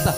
ta.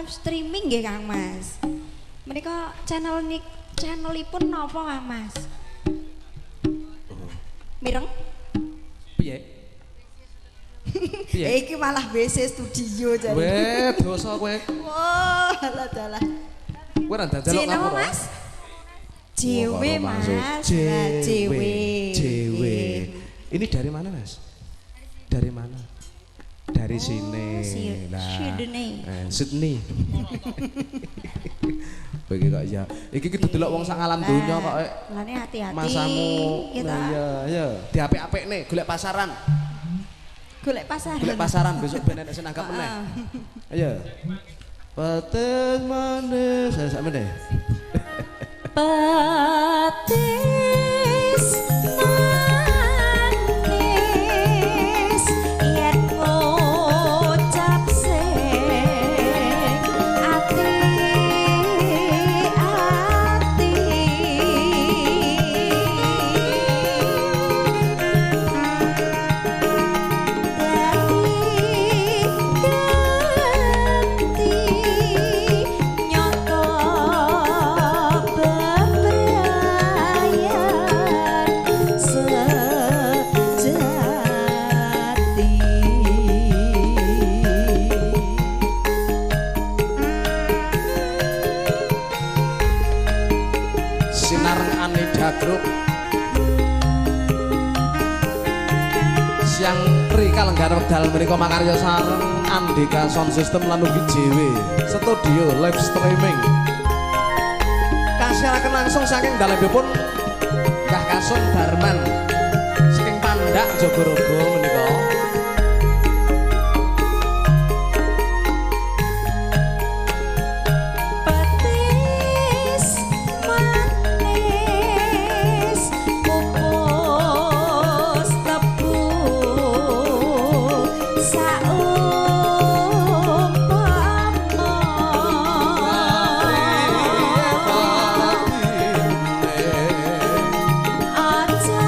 Streaming nggih Kang Mas. Menika channelipun napa Kang Mas? Mireng? Piye? Piye? Iki malah WC studio jare. Weh, dosa kowe. Wah, dalah. Kowe ra dadelok ngapa, Mas? JW Mas. JW. Ini dari mana, Mas? Dari mana? Dari sini. Sydney. Bagi kok ya. Iki kita delok wong sak alam donya kok. Lane hati-hati. Masamu. Iya. Diapik-apikne golek pasaran. Golek pasaran besok ben enek sing nanggap meneh. Ayo. Petis manis, sak meneh. Petis manis yen ngucap sing ati-ati Grup siang Pri Kalenggar Wedal menika makarya sareng Andika Sound System lan ugi JW Studio live streaming kasiaraken langsung saking dalembipun Kah Kasung Darman saking Pandak Jogorogo menika. Aja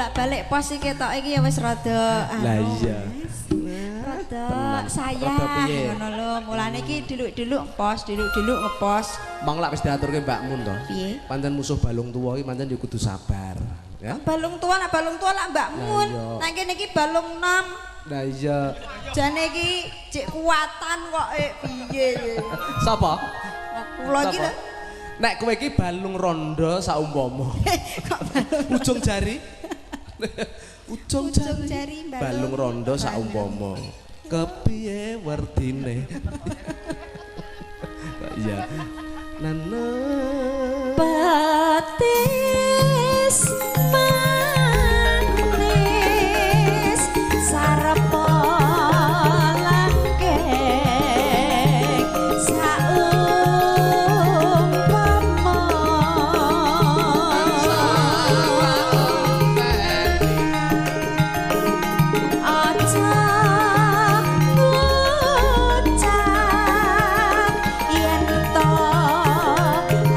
bolak-balik pos iki ketok iki ya wis rada Lah iya. Rada sayang ngono lho. Mulane iki duluk-duluk pos, duluk-duluk ngepos. Mang lak wis diaturke Mbak Mun to. Piye? Pancen musuh balung tuwa iki pancen yo kudu sabar, ya. Balung tua lah Mbak Mun. Nang kene iki balung 6. Nah iya. Jane iki cek kuatan kok piye. Sapa? Kula iki lho. Nek kowe iki balung rondo saumpama. Kok balung Ujung jari. Ujung jari balung rondo saumpama. Kepiye werdine? Iya. Nana petis manis sarepa langgeng saumpama aja ngucap yen to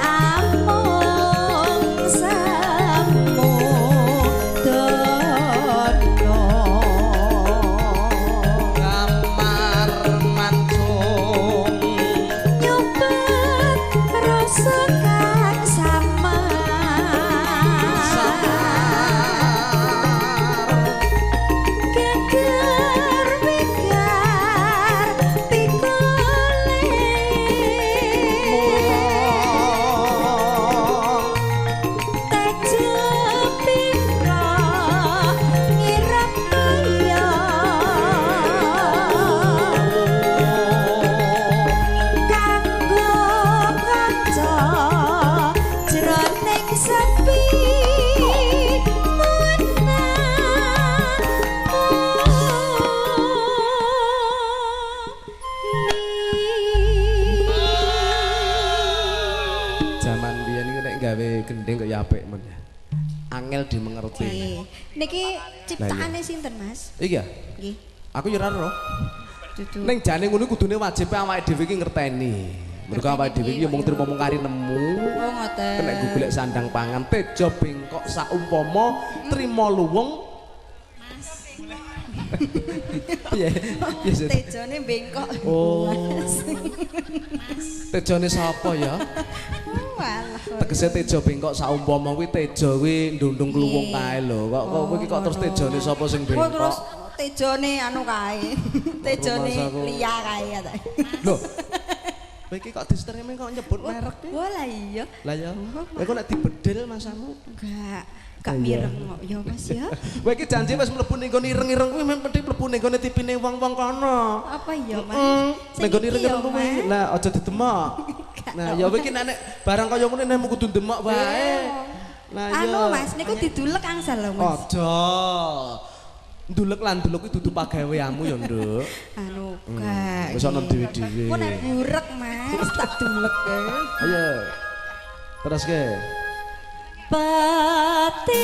amung semu dono kamar mancung nyobet rasa kang sama geger wigar pikole tejo pira ngirap kaya kanggo kanca jroning sepi Zaman biyen iki nek gawe gending kaya apik men. Angel dimengerti. Niki ciptaane sinten Mas? Iki ya? Nggih. Aku yo ora ero. Dudu. Ning jane ngono kudune wajib awake dhewe iki ngerteni. Mergo awake dhewe iki yo mung trimo mung kari nemu. Oh ngoten. Kena golek sandang pangan tejo bengkok saumpama trimo luwung. Piye? Piye? Tejone bengkok. Oh. Tejone sapa ya? Walah. Tegese tejo bengkok saumpama kuwi tejo kuwi ndundung kluwung kae lho. Kok kowe iki kok terus tejone sapa sing Oh bengkok? terus tejone anu kae. Tejone liya kae katanya. Lho. Kowe iki kok distreme kok nyebut merek iki? Oh lah iya. Lah ya. Kowe kok nek dibedil masamu? Gak mireng kok ya Mas ya. Kowe iki janji wis mlebu ning nggon ireng-ireng kuwi men penting mlebu ning nggone tipine wong-wong kono. Apa ya Mas? Ning nggon ireng-ireng kuwi. Lah aja didemok. Nah, ya kowe iki nek barang kaya ngene nek kudu ndemok wae. Lah ya. Anu Mas, niku didulek angsal lho Mas. Aja. Ndulek lan ndulek kuwi dudu pagaweanmu ya, Nduk. Anu gak. Wis ana dhewe-dhewe. Ku nek burek Mas, tak dulek e. Ayo. Terus ke. Petis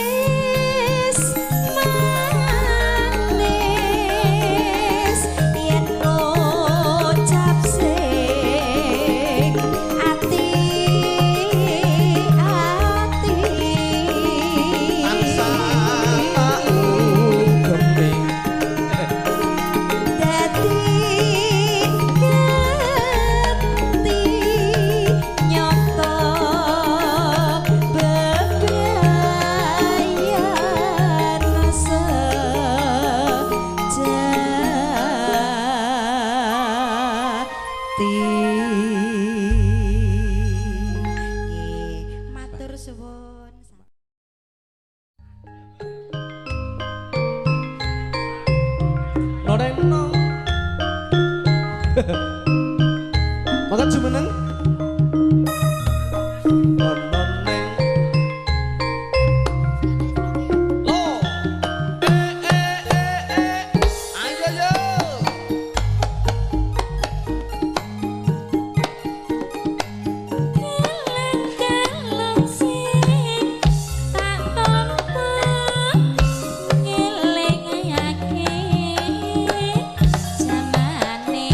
manis yen ngucap sing ati-ati Tansah geming. dadi genti nyoto bebayan sejati. Matur suwun. Noreno. Makan jumeneng. Nononeng. Lo. Ayo yo. Keleng-keleng sing tak tampa ngelingake jamane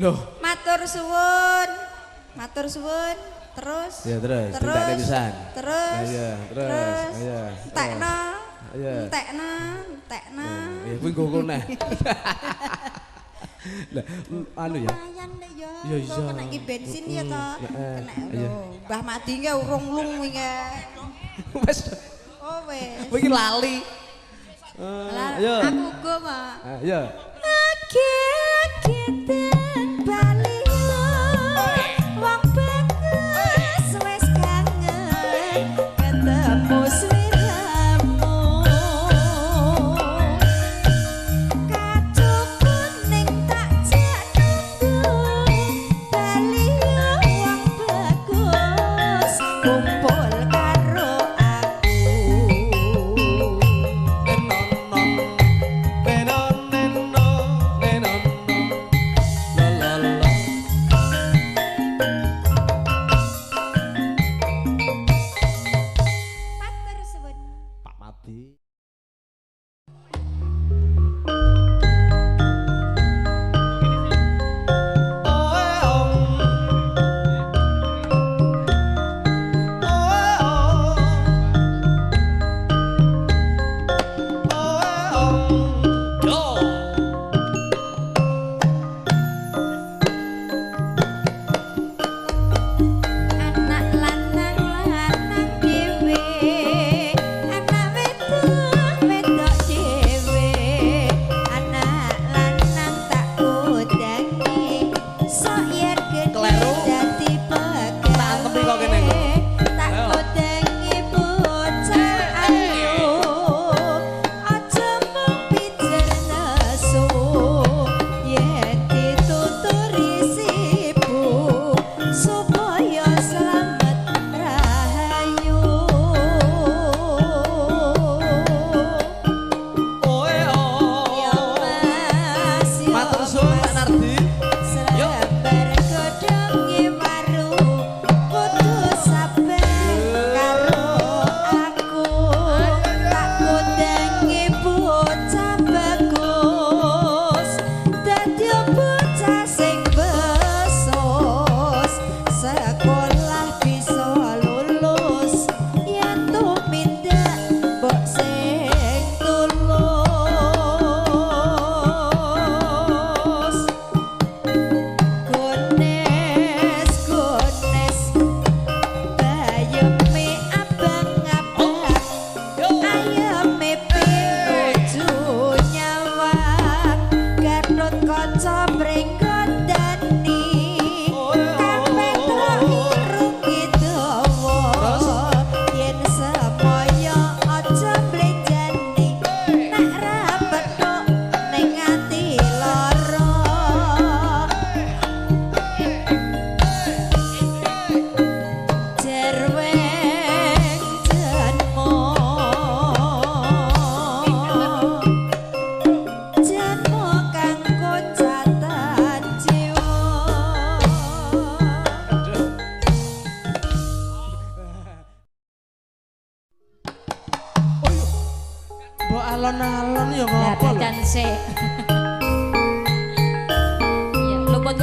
Loh, matur suwun. Matur suwun. Terus. Ya terus. Tindak pisan. Terus. Iya, terus. Iya. Entekna. Iya. Entekna. Ya kuwi nggo neh. Lah, anu ya. Lumayan nek ya. Ya iya. Kena iki bensin ya to. Kena. Iya. Mbah Madi ki urung lung wingi. Wes. Oh wes. Kowe iki lali. Ayo. Aku uga, Mak. Ayo. Kita Bali wong bagus wis kangen ketemu sliramu kacu kuning tak jak nunggu Bali wong bagus kumpul karo aku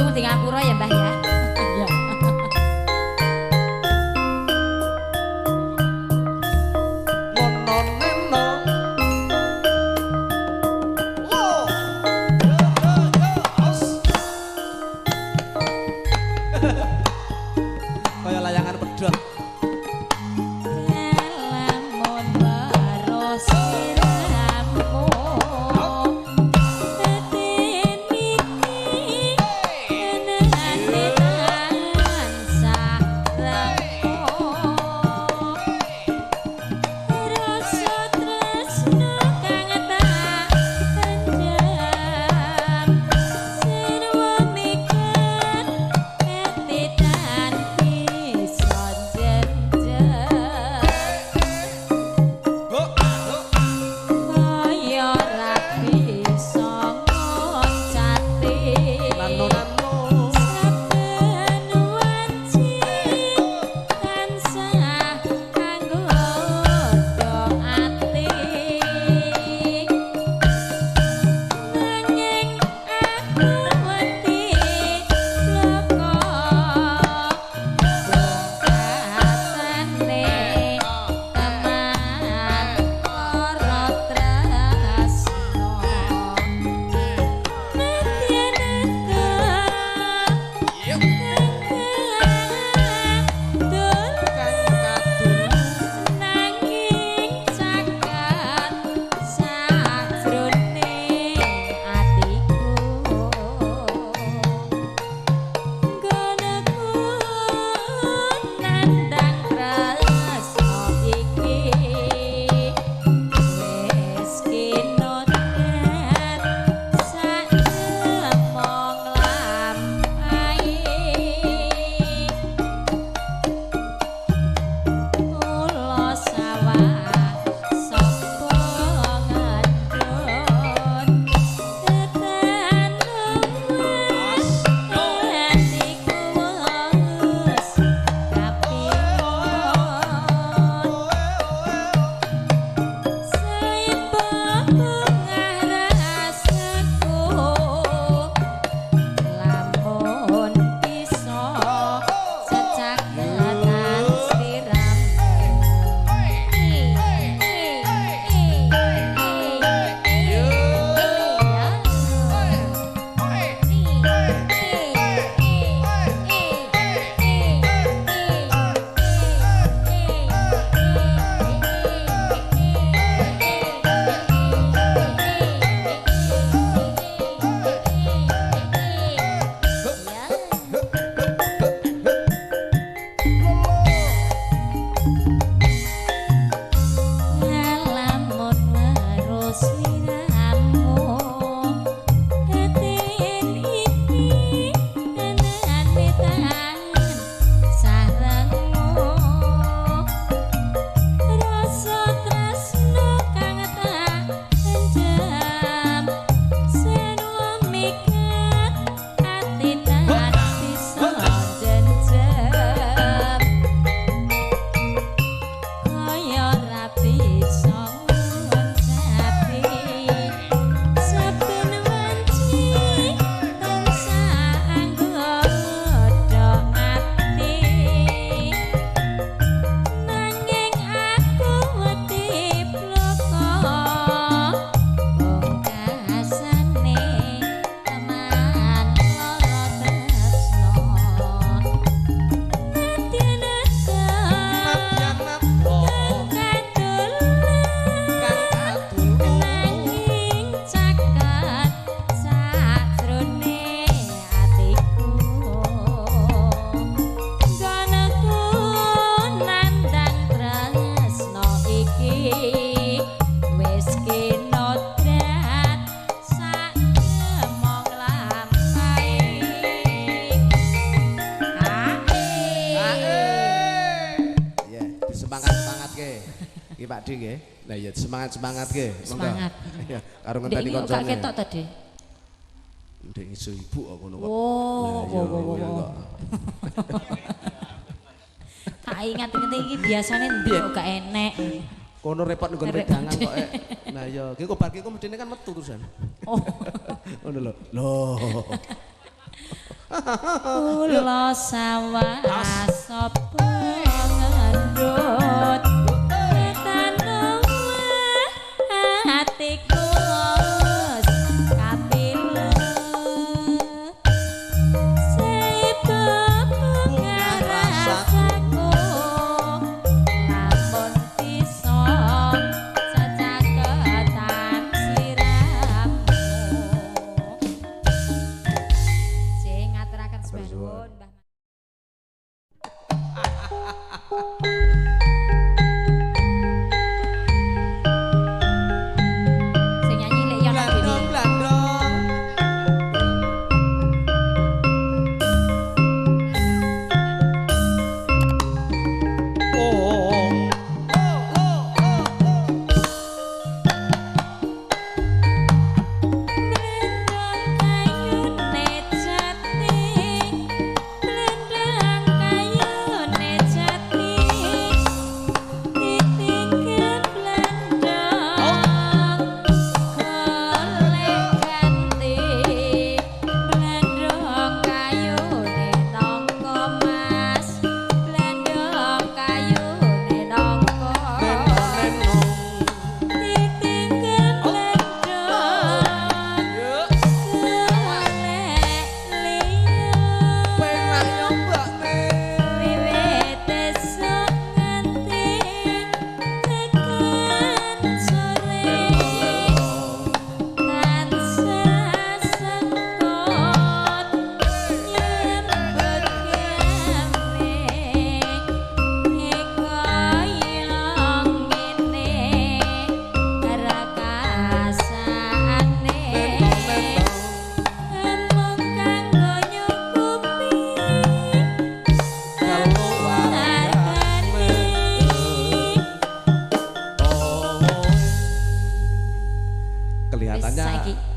Untung di ngapura ya Mbah ya. Iya. Kaya layangan pedhot. Pak Di nggih. Lah ya semangat-semangat nggih. Semangat. Ya, karo ngenteni koncone. Kok ketok tadi? Ndek iso ibu kok ngono kok. Oh. Tak ingat-ingat iki biasane ndi kok gak enek. Kono repot nggon wedangan kok. Nah ya, ki kobar ki medene kan metu terusan. Oh. Ngono lho. Loh. Kula sawah sapa ngendut tanah atiku kapile sebab ngarasaku lamun bisa cacaketan sliramu sing ngaturaken semanten Mbah sing nyanyi lek Yono Dewi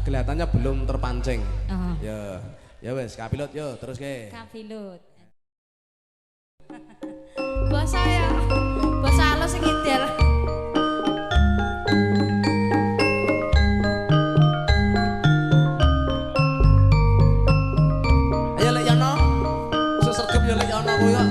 kelihatannya belum terpancing. Ya wes, kapilut yo terus ke. Kapilut. Basa ya. Basa halus sing ngidel. Ayo lek Yono. Sesergep yo lek Yono kowe yo.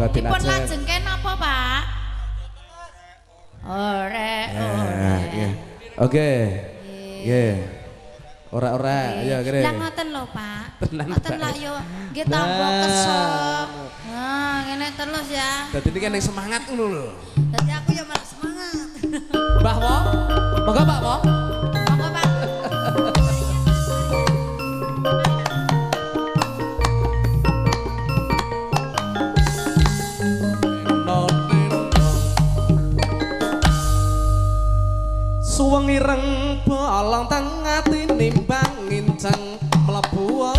Dipun lajengken apa, Pak? Ore. Oke. Nggih. Ora, ayo kene. Lah ngoten lho, Pak. Ngoten lah yo nggih tambah kesok. Nah, ngene terus ya. Dadi iki ning semangat ngono lho. Dadi aku ya malah semangat. Mbah Wo. Monggo Pak Wo. Monggo, Pak. ireng bolong tengah tinimbang nginceng mlebu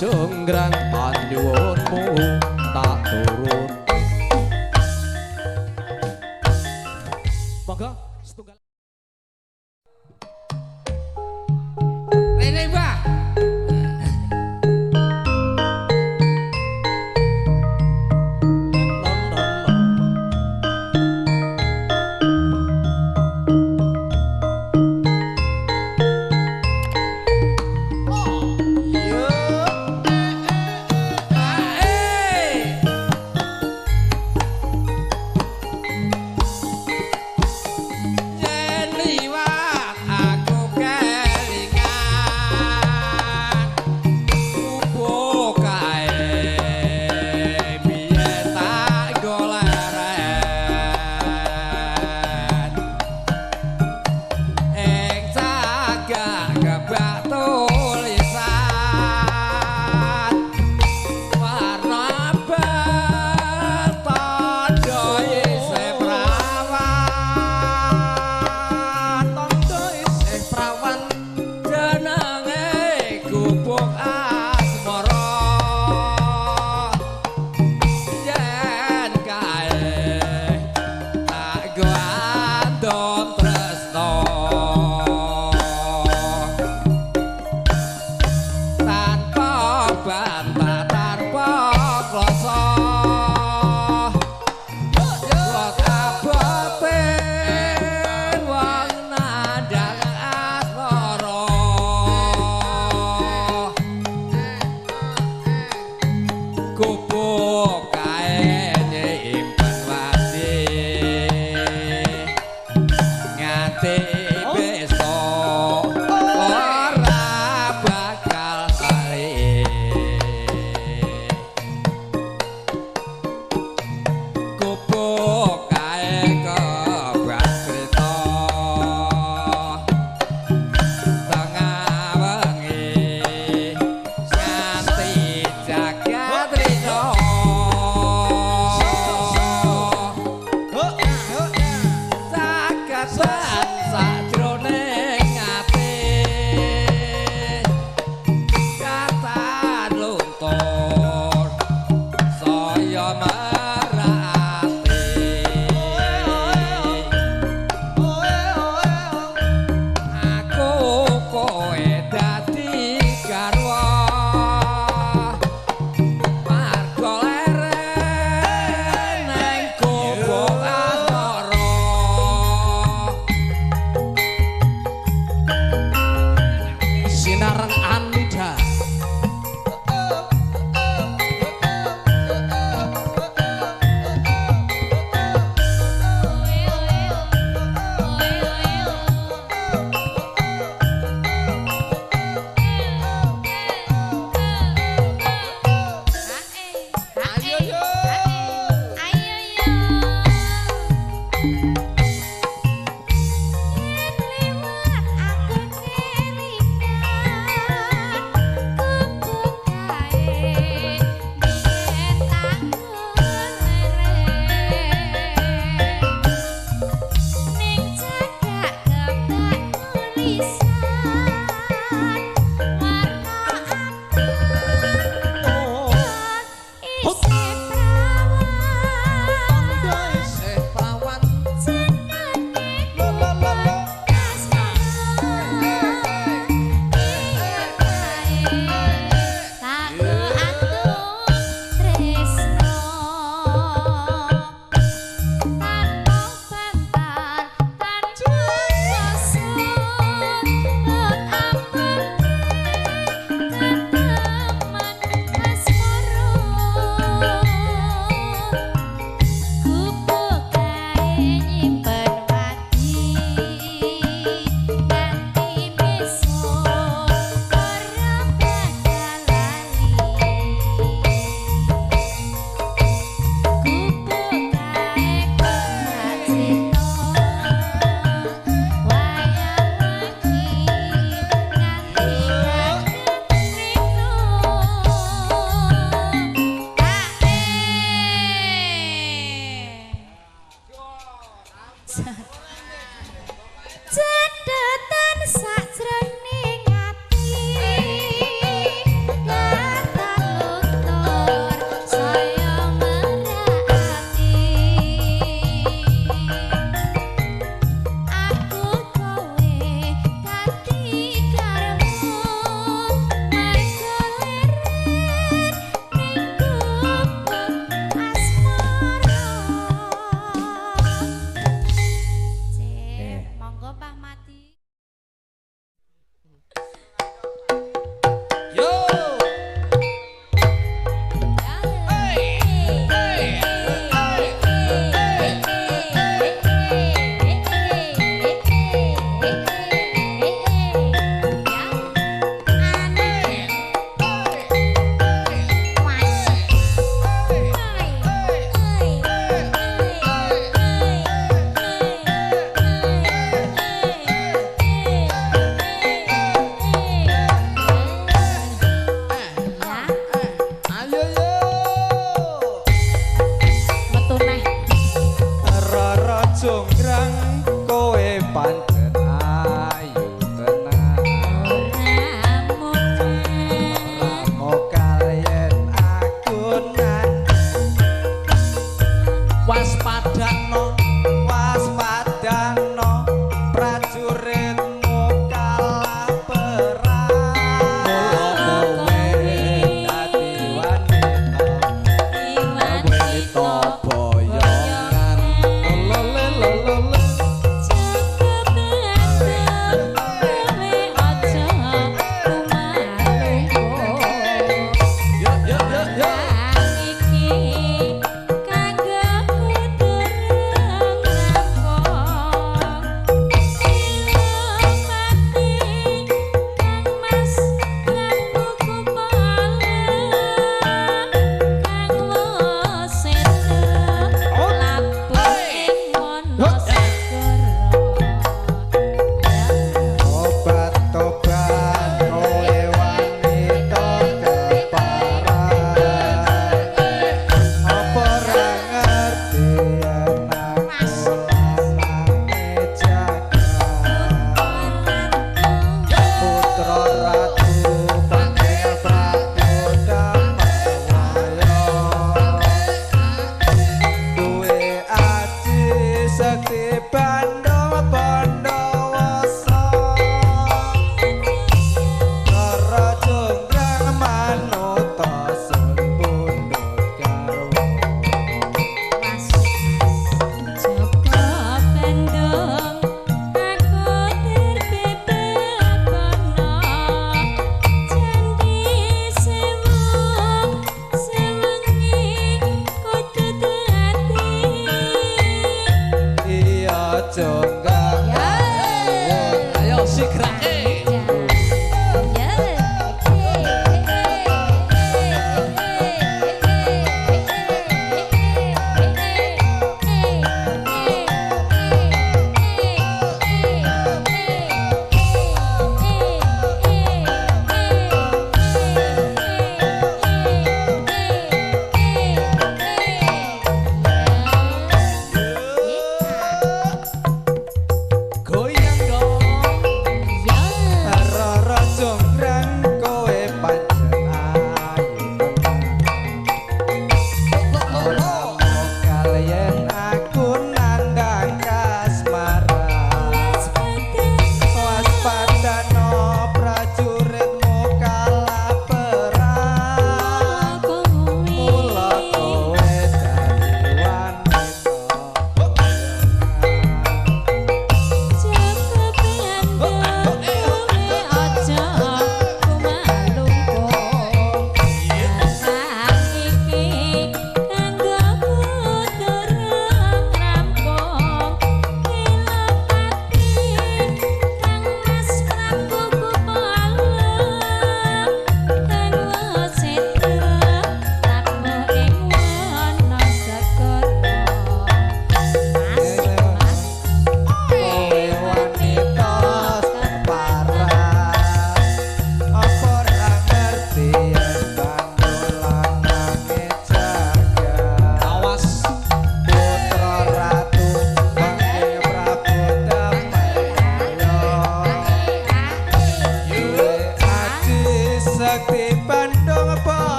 jonggrang panyuwunmu tak turun. Monggo setunggal. Rene Mbah.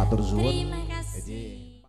Matur suwun. Terima kasih.